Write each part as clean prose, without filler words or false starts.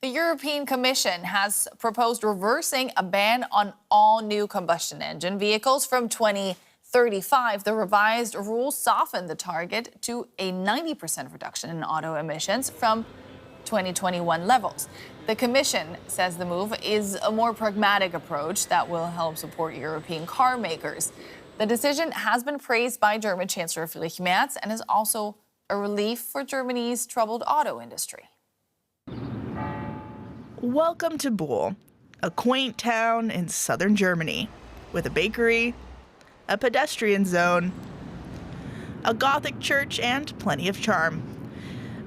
The European Commission has proposed reversing a ban on all new combustion engine vehicles from 2035. The revised rules soften the target to a 90% reduction in auto emissions from 2021 levels. The Commission says the move is a more pragmatic approach that will help support European car makers. The decision has been praised by German Chancellor Friedrich Merz and is also a relief for Germany's troubled auto industry. Welcome to Buhl, a quaint town in southern Germany, with a bakery, a pedestrian zone, a Gothic church, and plenty of charm.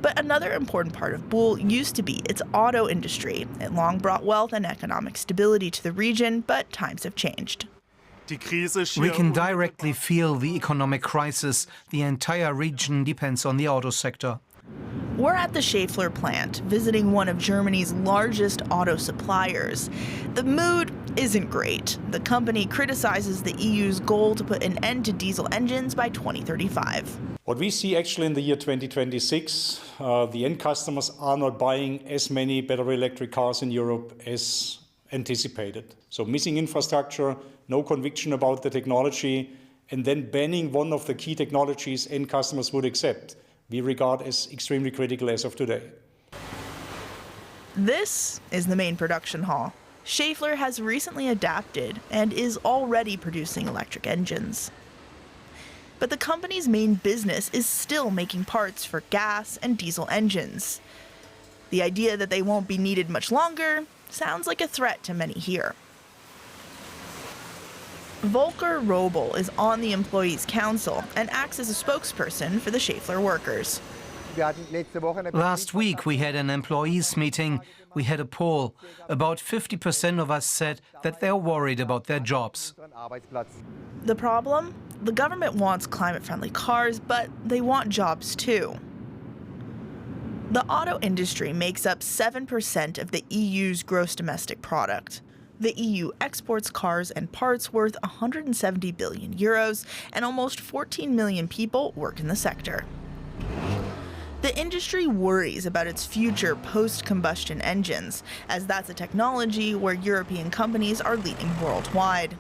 But another important part of Buhl used to be its auto industry. It long brought wealth and economic stability to the region, but times have changed. We can directly feel the economic crisis. The entire region depends on the auto sector. We're at the Schaeffler plant, visiting one of Germany's largest auto suppliers. The mood isn't great. The company criticizes the EU's goal to put an end to diesel engines by 2035. What we see actually in the year 2026, the end customers are not buying as many battery electric cars in Europe as anticipated. So missing infrastructure, no conviction about the technology, and then banning one of the key technologies end customers would accept, we regard as extremely critical as of today. This is the main production hall. Schaeffler has recently adapted and is already producing electric engines. But the company's main business is still making parts for gas and diesel engines. The idea that they won't be needed much longer sounds like a threat to many here. Volker Robel is on the Employees' Council and acts as a spokesperson for the Schaeffler workers. Last week we had an employees meeting. We had a poll. About 50% of us said that they're worried about their jobs. The problem? The government wants climate-friendly cars, but they want jobs too. The auto industry makes up 7% of the EU's gross domestic product. The EU exports cars and parts worth 170 billion euros, and almost 14 million people work in the sector. The industry worries about its future post-combustion engines, as that's a technology where European companies are leading worldwide.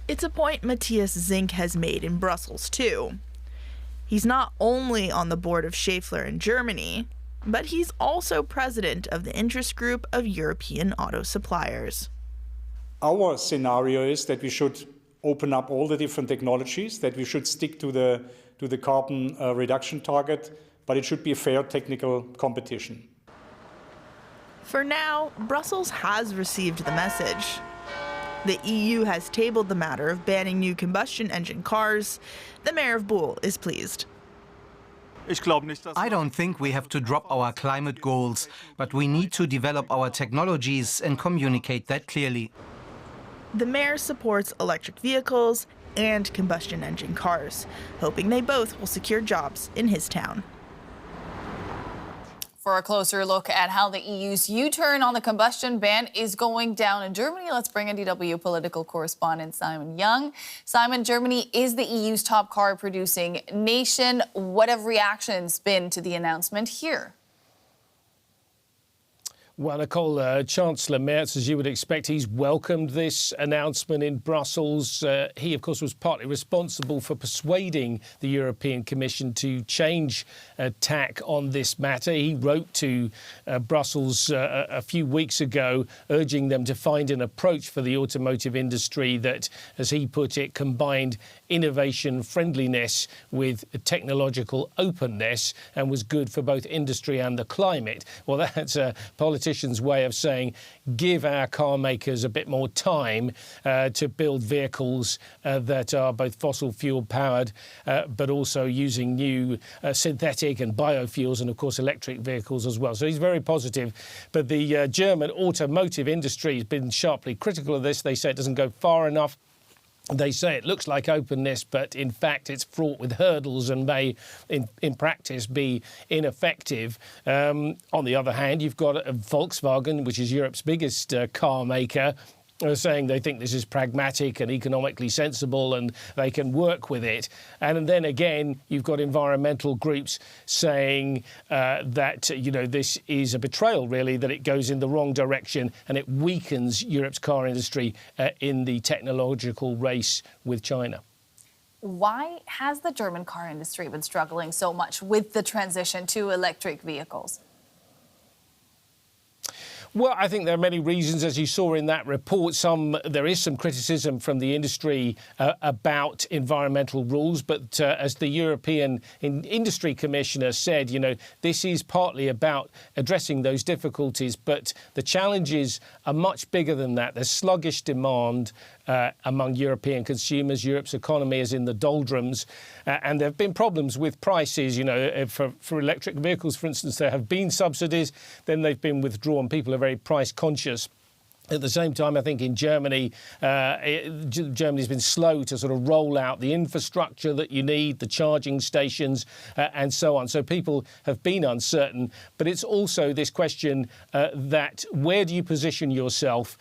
It's a point Matthias Zink has made in Brussels, too. He's not only on the board of Schaeffler in Germany, but he's also president of the interest group of European auto suppliers. Our scenario is that we should open up all the different technologies, that we should stick to the carbon reduction target, but it should be a fair technical competition. For now, Brussels has received the message. The EU has tabled the matter of banning new combustion engine cars. The mayor of Buhl is pleased. I don't think we have to drop our climate goals, but we need to develop our technologies and communicate that clearly. The mayor supports electric vehicles and combustion engine cars, hoping they both will secure jobs in his town. For a closer look at how the EU's U-turn on the combustion ban is going down in Germany, let's bring in DW political correspondent Simon Young. Simon, Germany is the EU's top car-producing nation. What have reactions been to the announcement here? Well, Nicole, Chancellor Merz, as you would expect, he's welcomed this announcement in Brussels. He, of course, was partly responsible for persuading the European Commission to change tack on this matter. He wrote to Brussels a few weeks ago, urging them to find an approach for the automotive industry that, as he put it, combined innovation friendliness with technological openness and was good for both industry and the climate. Well, that's a politician's way of saying give our car makers a bit more time to build vehicles that are both fossil fuel powered but also using new synthetic and biofuels and of course electric vehicles as well. So he's very positive. But the German automotive industry has been sharply critical of this. They say it doesn't go far enough. They say it looks like openness, but in fact it's fraught with hurdles and may, in practice, be ineffective. On the other hand, you've got Volkswagen, which is Europe's biggest car maker, saying they think this is pragmatic and economically sensible and they can work with it. And then again, you've got environmental groups saying that, you know, this is a betrayal, really, that it goes in the wrong direction and it weakens Europe's car industry in the technological race with China. Why has the German car industry been struggling so much with the transition to electric vehicles? Well, I think there are many reasons, as you saw in that report. There is some criticism from the industry about environmental rules, but as the European Industry Commissioner said, you know, this is partly about addressing those difficulties, but the challenges are much bigger than that. There's sluggish demand among European consumers. Europe's economy is in the doldrums, and there have been problems with prices. You know, for electric vehicles, for instance, there have been subsidies, then they've been withdrawn. People are very price conscious. At the same time, I think in Germany, Germany's been slow to sort of roll out the infrastructure that you need, the charging stations and so on. So people have been uncertain. But it's also this question that where do you position yourself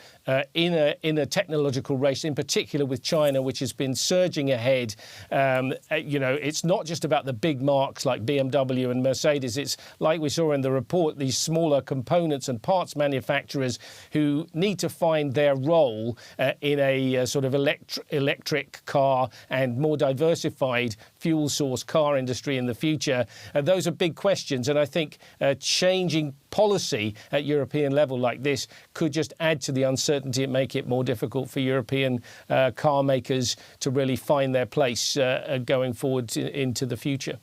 in a technological race, in particular with China, which has been surging ahead. You know, it's not just about the big marques like BMW and Mercedes. It's like we saw in the report, these smaller components and parts manufacturers who need to find their role in a sort of electric car and more diversified fuel source car industry in the future. Those are big questions, and I think changing policy at European level like this could just add to the uncertainty and make it more difficult for European car makers to really find their place going forward into the future.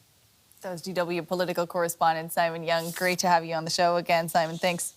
That was DW political correspondent Simon Young. Great to have you on the show again, Simon. Thanks.